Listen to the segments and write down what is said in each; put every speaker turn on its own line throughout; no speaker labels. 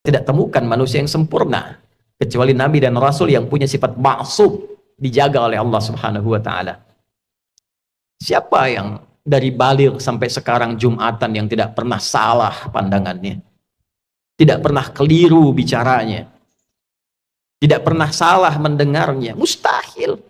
tidak temukan manusia yang sempurna kecuali nabi dan rasul yang punya sifat ma'sum, dijaga oleh Allah Subhanahu wa taala. Siapa yang dari baligh sampai sekarang Jumatan yang tidak pernah salah pandangannya, tidak pernah keliru bicaranya, tidak pernah salah mendengarnya? Mustahil.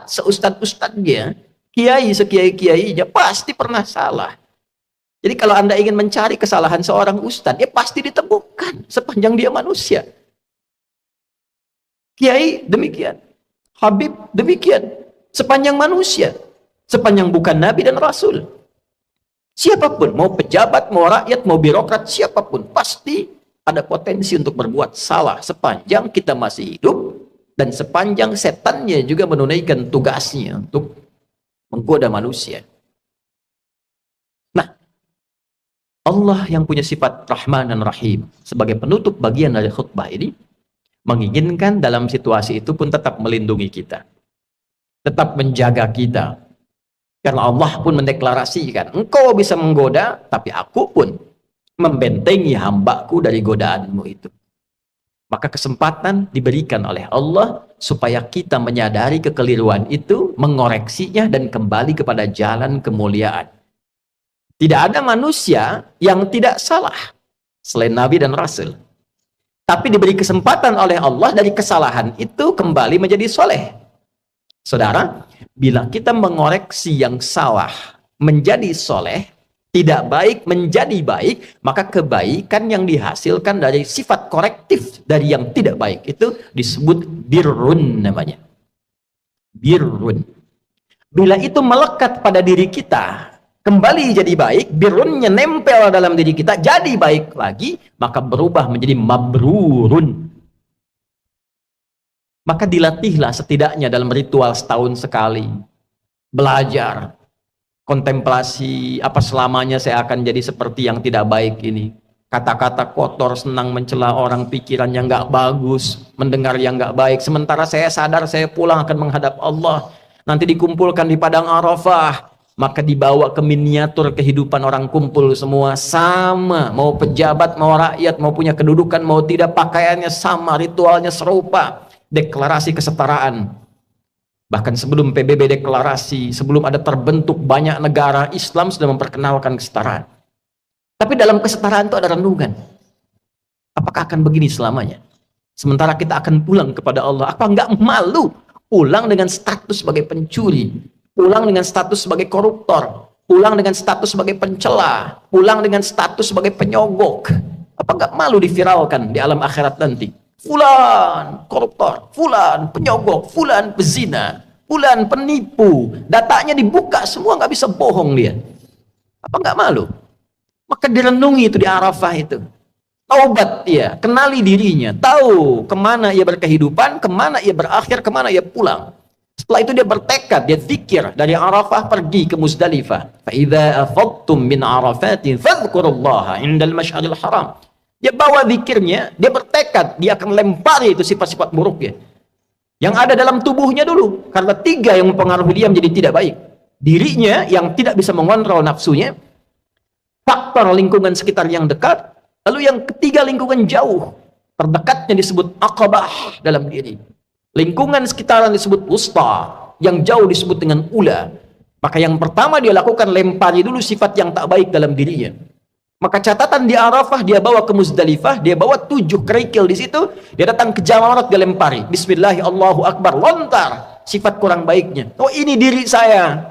Seustad-ustadnya, kiai sekiai-kiainya pasti pernah salah. Jadi kalau Anda ingin mencari kesalahan seorang ustadz, ya pasti ditemukan sepanjang dia manusia. Kiai demikian, Habib demikian, sepanjang manusia, sepanjang bukan nabi dan rasul. Siapapun, mau pejabat, mau rakyat, mau birokrat, siapapun, pasti ada potensi untuk berbuat salah sepanjang kita masih hidup dan sepanjang setannya juga menunaikan tugasnya untuk menggoda manusia. Nah, Allah yang punya sifat Rahman dan Rahim sebagai penutup bagian dari khutbah ini menginginkan dalam situasi itu pun tetap melindungi kita, tetap menjaga kita. Karena Allah pun mendeklarasikan, engkau bisa menggoda, tapi aku pun membentengi hambaku dari godaanmu itu. Maka kesempatan diberikan oleh Allah supaya kita menyadari kekeliruan itu, mengoreksinya, dan kembali kepada jalan kemuliaan. Tidak ada manusia yang tidak salah selain Nabi dan Rasul. Tapi diberi kesempatan oleh Allah dari kesalahan itu kembali menjadi soleh. Saudara, bila kita mengoreksi yang salah menjadi soleh, tidak baik menjadi baik, maka kebaikan yang dihasilkan dari sifat korektif dari yang tidak baik itu disebut birrun namanya. Birrun. Bila itu melekat pada diri kita, kembali jadi baik, birrunnya nempel dalam diri kita, jadi baik lagi, maka berubah menjadi mabrurun. Maka dilatihlah setidaknya dalam ritual setahun sekali. Belajar. Kontemplasi, apa selamanya saya akan jadi seperti yang tidak baik ini. Kata-kata kotor, senang mencela orang, pikiran yang nggak bagus, mendengar yang nggak baik. Sementara saya sadar saya pulang akan menghadap Allah. Nanti dikumpulkan di padang Arafah. Maka dibawa ke miniatur kehidupan orang kumpul semua sama. Mau pejabat, mau rakyat, mau punya kedudukan, mau tidak, pakaiannya sama, ritualnya serupa. Deklarasi kesetaraan. Bahkan sebelum PBB deklarasi, sebelum ada terbentuk banyak negara, Islam sudah memperkenalkan kesetaraan. Tapi dalam kesetaraan itu ada renungan. Apakah akan begini selamanya? Sementara kita akan pulang kepada Allah. Apa enggak malu pulang dengan status sebagai pencuri, pulang dengan status sebagai koruptor, pulang dengan status sebagai pencela, pulang dengan status sebagai penyogok? Apa enggak malu diviralkan di alam akhirat nanti? Fulan koruptor, fulan penyogok, fulan pezina, fulan penipu, datanya dibuka semua, nggak bisa bohong dia. Apa nggak malu? Maka direnungi itu di Arafah itu. Taubat dia, kenali dirinya, tahu kemana ia berkehidupan, kemana ia berakhir, kemana ia pulang. Setelah itu dia bertekad, dia zikir dari Arafah pergi ke Muzdalifah. Fa idza afadtum min Arafatin fadhkurullaha indal masy'aril haram. Dia bawa zikirnya, dia bertekad, dia akan lempari itu sifat-sifat buruknya yang ada dalam tubuhnya dulu, karena tiga yang mempengaruhi dia menjadi tidak baik. Dirinya yang tidak bisa mengontrol nafsunya, faktor lingkungan sekitar yang dekat, lalu yang ketiga lingkungan jauh, terdekatnya disebut aqabah dalam diri, lingkungan sekitaran disebut wusta, yang jauh disebut dengan ula. Maka yang pertama dia lakukan, lempari dulu sifat yang tak baik dalam dirinya. Maka catatan di Arafah, dia bawa ke Muzdalifah, dia bawa 7 kerikil di situ, dia datang ke Jamarat, dia lempari. Bismillah, Allahu Akbar, lontar sifat kurang baiknya. Oh, ini diri saya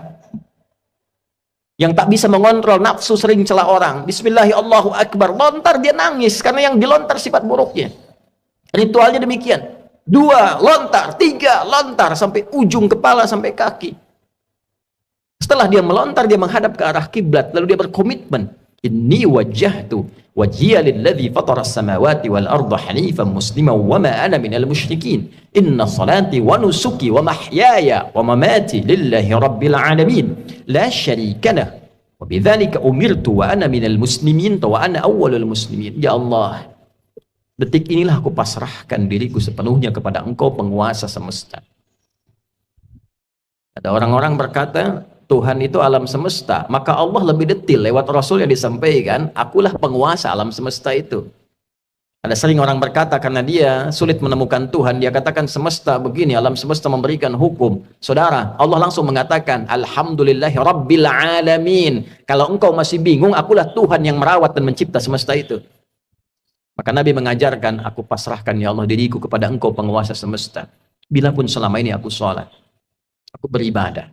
yang tak bisa mengontrol nafsu, sering celah orang. Bismillah, Allahu Akbar, lontar, dia nangis karena yang dilontar sifat buruknya. Ritualnya demikian. 2 lontar, 3 lontar, sampai ujung kepala sampai kaki. Setelah dia melontar, dia menghadap ke arah kiblat, lalu dia berkomitmen. Inni wajjahtu wajhiya lilladzi fatara as-samawati wal arda hanifan musliman wa ma ana minal musyrikin. Inna salati wa nusuki wa mahyaya wa mamati lillahi rabbil alamin la syarika lah wa bidzalika umirtu wa ana minal muslimin wa ana awwalul muslimin. Ya Allah, detik inilah aku pasrahkan diriku sepenuhnya kepada Engkau, penguasa semesta. Ada orang-orang berkata Tuhan itu alam semesta, maka Allah lebih detil lewat Rasul yang disampaikan, akulah penguasa alam semesta itu. Ada sering orang berkata karena dia sulit menemukan Tuhan, dia katakan semesta begini, alam semesta memberikan hukum. Saudara, Allah langsung mengatakan, Alhamdulillahi Rabbil Alamin. Kalau engkau masih bingung, akulah Tuhan yang merawat dan mencipta semesta itu. Maka Nabi mengajarkan, aku pasrahkan ya Allah diriku kepada engkau penguasa semesta. Bila pun selama ini aku sholat, aku beribadah,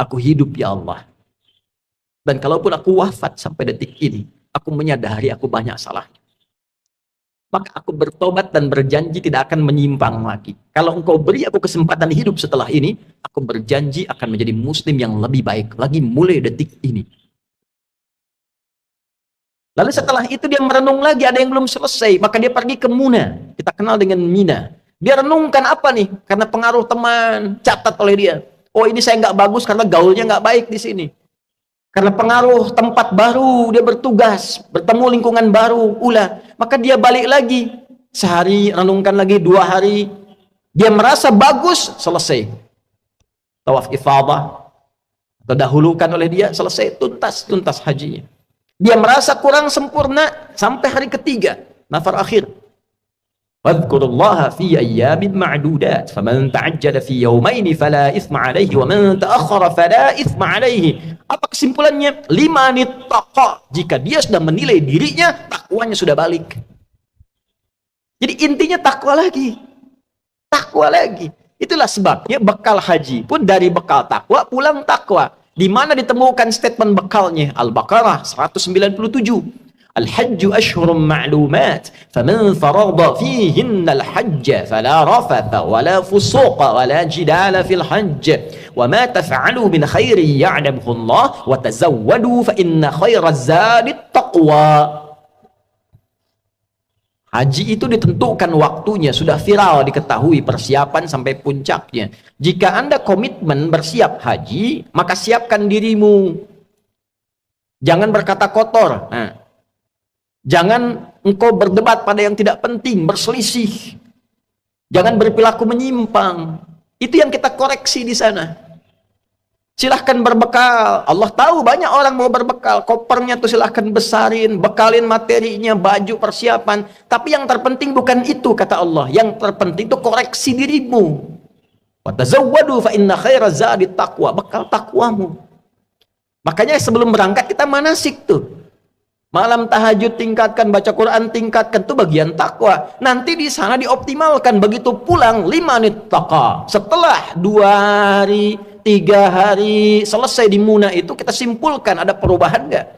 aku hidup ya Allah. Dan kalaupun aku wafat sampai detik ini, aku menyadari aku banyak salahnya. Maka aku bertobat dan berjanji tidak akan menyimpang lagi. Kalau engkau beri aku kesempatan hidup setelah ini, aku berjanji akan menjadi muslim yang lebih baik lagi mulai detik ini. Lalu setelah itu dia merenung lagi, ada yang belum selesai, maka dia pergi ke Muna. Kita kenal dengan Mina. Dia renungkan apa nih? Karena pengaruh teman, catat oleh dia. Oh, ini saya nggak bagus karena gaulnya nggak baik di sini. Karena pengaruh tempat baru, dia bertugas, bertemu lingkungan baru, maka dia balik lagi. Sehari, renungkan lagi, 2 hari. Dia merasa bagus, selesai. Tawaf ifadah, terdahulukan oleh dia, selesai, tuntas hajinya. Dia merasa kurang sempurna, sampai hari ketiga, nafar akhir. Wadhkurullaha fi ayyamin ma'dudat, faman ta'ajjala fi yawmaini fala ithma alaihi, wa man ta'akhkhara fala ithma alaihi. Apa kesimpulannya? 5 nittaqa. Jika dia sudah menilai dirinya, takwanya sudah balik. Jadi intinya takwa lagi. Takwa lagi. Itulah sebabnya bekal haji pun dari bekal takwa, pulang takwa. Di mana ditemukan statement bekalnya? Al-Baqarah 197. Al-hajju ashhurum ma'lumat, faman farada fihinna al-hajja fala rafatha wala fusuqa wala jidala fil hajj, wa ma taf'alu min khairin ya'lamuhu Allah, wa tazawwadu fa inna khairaz zadi taqwa. Haji itu ditentukan waktunya, sudah viral diketahui persiapan sampai puncaknya. Jika Anda komitmen bersiap haji, maka siapkan dirimu. Jangan berkata kotor. Jangan engkau berdebat pada yang tidak penting, berselisih. Jangan berperilaku menyimpang. Itu yang kita koreksi di sana. Silahkan berbekal. Allah tahu banyak orang mau berbekal. Kopernya tuh silahkan besarin, bekalin materinya, baju, persiapan. Tapi yang terpenting bukan itu, kata Allah. Yang terpenting itu koreksi dirimu. Wa tazawwadu fa inna khairaz zadi taqwa. Bekal takwamu. Makanya sebelum berangkat kita manasik tuh. Malam tahajud tingkatkan, baca Quran tingkatkan, itu bagian takwa. Nanti di sana dioptimalkan, begitu pulang 5 nittaqa. Setelah 2 hari, 3 hari selesai di Muna itu kita simpulkan ada perubahan enggak?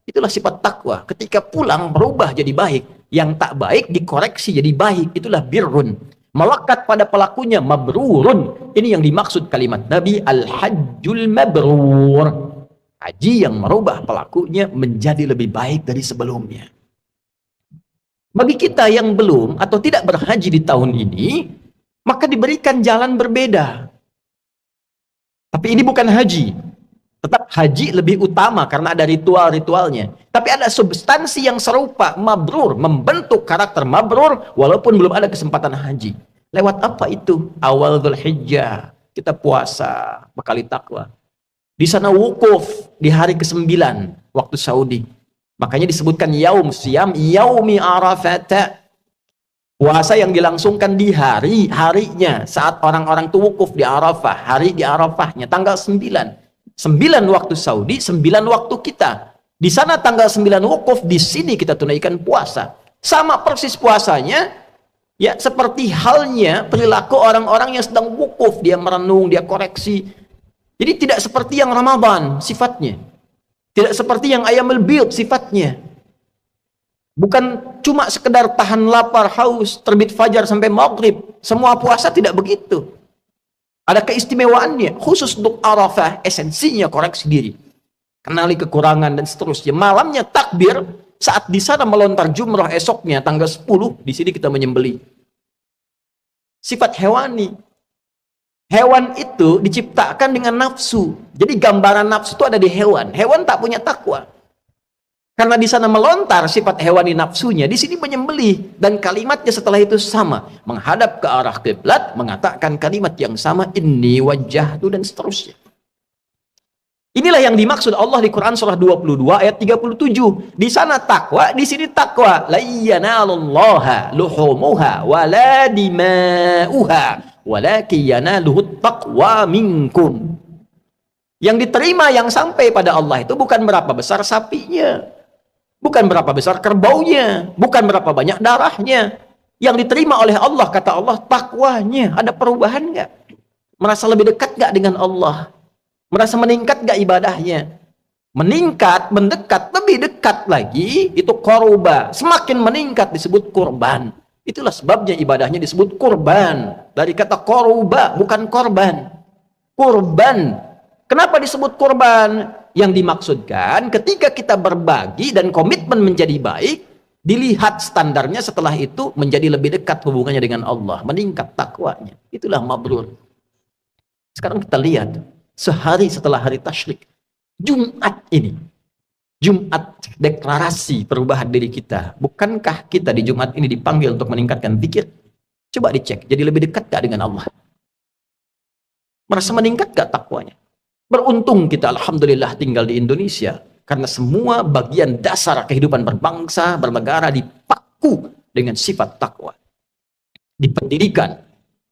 Itulah sifat takwa. Ketika pulang berubah jadi baik, yang tak baik dikoreksi jadi baik. Itulah birrun. Melekat pada pelakunya mabrurun. Ini yang dimaksud kalimat Nabi al-hajjul mabrur. Haji yang merubah pelakunya menjadi lebih baik dari sebelumnya. Bagi kita yang belum atau tidak berhaji di tahun ini, maka diberikan jalan berbeda. Tapi ini bukan haji. Tetap haji lebih utama karena ada ritual-ritualnya. Tapi ada substansi yang serupa, mabrur, membentuk karakter mabrur walaupun belum ada kesempatan haji. Lewat apa itu? Awal Dzulhijjah kita puasa, bekali takwa. Di sana wukuf di hari ke-9 waktu Saudi. Makanya disebutkan yaum siyam yaumi Arafat. Puasa yang dilangsungkan di harinya saat orang-orang itu wukuf di Arafah, hari di Arafahnya tanggal 9. 9 waktu Saudi, 9 waktu kita. Di sana tanggal 9 wukuf, di sini kita tunaikan puasa. Sama persis puasanya, ya seperti halnya perilaku orang-orang yang sedang wukuf, dia merenung, dia koreksi. Jadi tidak seperti yang Ramadan sifatnya. Tidak seperti yang Ayyamul Bid sifatnya. Bukan cuma sekedar tahan lapar, haus, terbit fajar sampai maghrib. Semua puasa tidak begitu. Ada keistimewaannya. Khusus untuk Arafah, esensinya koreksi diri. Kenali kekurangan dan seterusnya. Malamnya takbir, saat di sana melontar jumrah esoknya, tanggal 10, di sini kita menyembelih. Sifat hewani. Hewan itu diciptakan dengan nafsu. Jadi gambaran nafsu itu ada di hewan. Hewan tak punya takwa. Karena di sana melontar sifat hewani nafsunya, di sini menyembelih dan kalimatnya setelah itu sama, menghadap ke arah kiblat, mengatakan kalimat yang sama, inni wajjahtu dan seterusnya. Inilah yang dimaksud Allah di Quran surah 22 ayat 37. Di sana takwa, di sini takwa. La yanalallaha luhumuha wala dima'uha walakin yanaluhut taqwa minkum. Yang diterima, yang sampai pada Allah itu bukan berapa besar sapinya, bukan berapa besar kerbaunya, bukan berapa banyak darahnya. Yang diterima oleh Allah, kata Allah, takwanya. Ada perubahan nggak? Merasa lebih dekat nggak dengan Allah? Merasa meningkat gak ibadahnya? Meningkat, mendekat, lebih dekat lagi, itu korba. Semakin meningkat disebut kurban. Itulah sebabnya ibadahnya disebut kurban. Dari kata korba, bukan korban. Kurban. Kenapa disebut kurban? Yang dimaksudkan ketika kita berbagi dan komitmen menjadi baik, dilihat standarnya setelah itu menjadi lebih dekat hubungannya dengan Allah. Meningkat takwanya. Itulah mabrur. Sekarang kita lihat. Sehari setelah hari tasyrik, Jumat ini, Jumat deklarasi perubahan diri kita. Bukankah kita di Jumat ini dipanggil untuk meningkatkan zikir? Coba dicek, jadi lebih dekat gak dengan Allah? Merasa meningkat gak takwanya? Beruntung kita, alhamdulillah, tinggal di Indonesia, karena semua bagian dasar kehidupan berbangsa, bernegara dipaku dengan sifat takwa. Di pendidikan,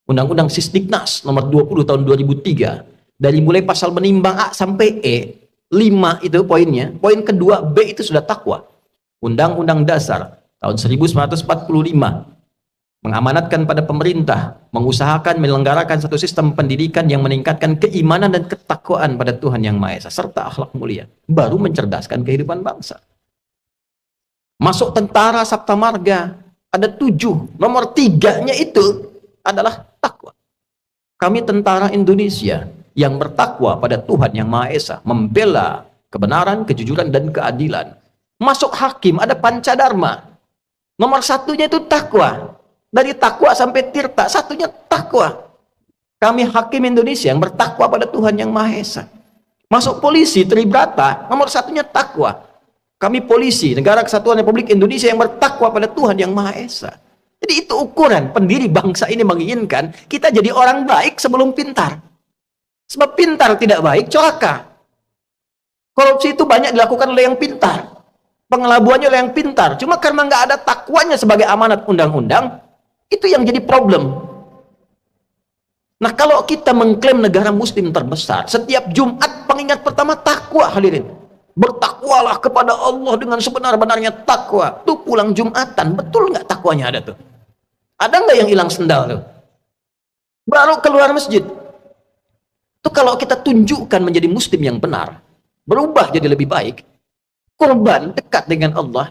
Undang-Undang Sisdiknas nomor 20 tahun 2003, dari mulai pasal menimbang A sampai E, 5 itu poinnya. Poin kedua, B itu sudah takwa. Undang-Undang Dasar tahun 1945 mengamanatkan pada pemerintah, mengusahakan menyelenggarakan satu sistem pendidikan yang meningkatkan keimanan dan ketakwaan pada Tuhan Yang Maha Esa, serta akhlak mulia. Baru mencerdaskan kehidupan bangsa. Masuk tentara Sabta Marga, ada 7. Nomor 3-nya itu adalah takwa. Kami tentara Indonesia yang bertakwa pada Tuhan Yang Maha Esa, membela kebenaran, kejujuran, dan keadilan. Masuk hakim, ada pancadharma. Nomor 1-nya itu takwa. Dari takwa sampai tirta, 1-nya takwa. Kami hakim Indonesia yang bertakwa pada Tuhan Yang Maha Esa. Masuk polisi, Tribrata, nomor 1-nya takwa. Kami polisi, Negara Kesatuan Republik Indonesia yang bertakwa pada Tuhan Yang Maha Esa. Jadi itu ukuran pendiri bangsa ini menginginkan kita jadi orang baik sebelum pintar. Sebab pintar tidak baik, celaka. Korupsi itu banyak dilakukan oleh yang pintar. Pengelabuannya oleh yang pintar. Cuma karena nggak ada takwanya sebagai amanat undang-undang, itu yang jadi problem. Nah, kalau kita mengklaim negara muslim terbesar, setiap Jumat pengingat pertama takwa, hadirin. Bertakwalah kepada Allah dengan sebenar-benarnya takwa. Tuh pulang Jumatan, betul nggak takwanya ada tuh? Ada nggak yang hilang sendal tuh? Baru keluar masjid. Itu kalau kita tunjukkan menjadi muslim yang benar, berubah jadi lebih baik, kurban dekat dengan Allah,